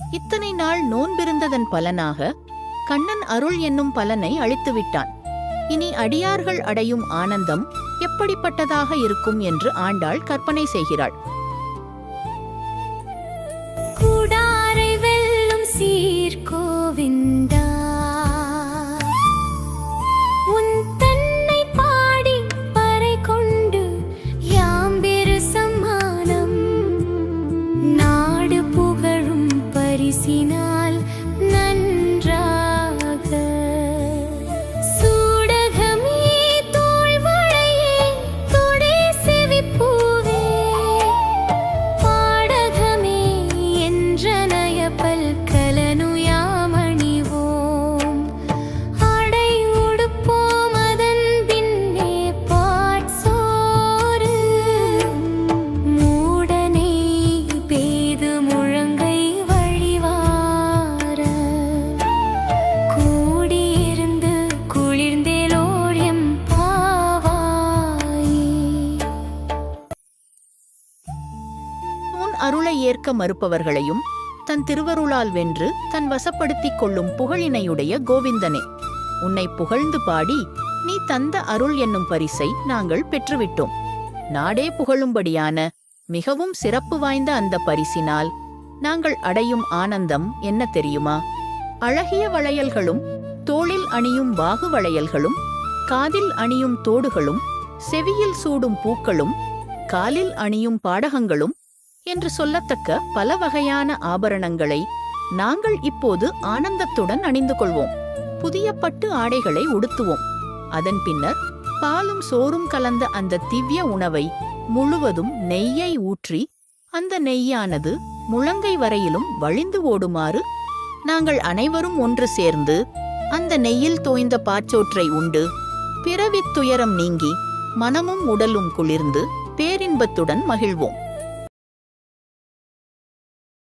இத்தனை நாள் நோன்பிருந்ததன் பலனாக கண்ணன் அருள் என்னும் பலனை அளித்துவிட்டான். இனி அடியார்கள் அடையும் ஆனந்தம் எப்படிப்பட்டதாக இருக்கும் என்று ஆண்டாள் கற்பனை செய்கிறாள். கூடாரை வெல்லும் சீர்கோவிந்தா, உன் தன்னை பாடி பறை கொண்டு யாம்பெரு சம்மானம், நாடு புகழும் பரிசினால் நன்றாக சூடகமே தோள்வளையே தொடை செவிப்பூவே, பாடகமே என்றனைய பல்கலனு யாமணிவோம், ஆடை உடுப்போம் அதன் பின்னே பாட்சோறு, மூடனை பெய்து முழங்கை வழிவார, கூடியிருந்து குளிர்ந்தேலோரியம் பாவாயே. உன் அருளை ஏற்க மறுப்பவர்களையும் தன் திருவருளால் வென்று தன் வசப்படுத்திக் கொள்ளும் புகழினையுடைய கோவிந்தனே, உன்னை புகழ்ந்து பாடி நீ தந்த அருள் என்னும் பரிசை நாங்கள் பெற்றுவிட்டோம். நாடே புகழும்படியான மிகவும் சிறப்பு வாய்ந்த அந்த பரிசினால் நாங்கள் அடையும் ஆனந்தம் என்ன தெரியுமா? அழகிய வளையல்களும், தோளில் அணியும் வாகு வளையல்களும், காதில் அணியும் தோடுகளும், செவியில் சூடும் பூக்களும், காலில் அணியும் பாடகங்களும் என்று சொல்லத்தக்க பல வகையான ஆபரணங்களை நாங்கள் இப்போது ஆனந்தத்துடன் அணிந்து கொள்வோம். புதிய பட்டு ஆடைகளை உடுத்துவோம். அதன் பின்னர் பாலும் சோறும் கலந்த அந்த திவ்ய உணவை முழுவதும் நெய்யை ஊற்றி அந்த நெய்யானது முழங்கை வரையிலும் வழிந்து ஓடுமாறு நாங்கள் அனைவரும் ஒன்று சேர்ந்து அந்த நெய்யில் தோய்ந்த பாச்சோற்றை உண்டு பிறவித் துயரம் நீங்கி மனமும் உடலும் குளிர்ந்து பேரின்பத்துடன் மகிழ்வோம்.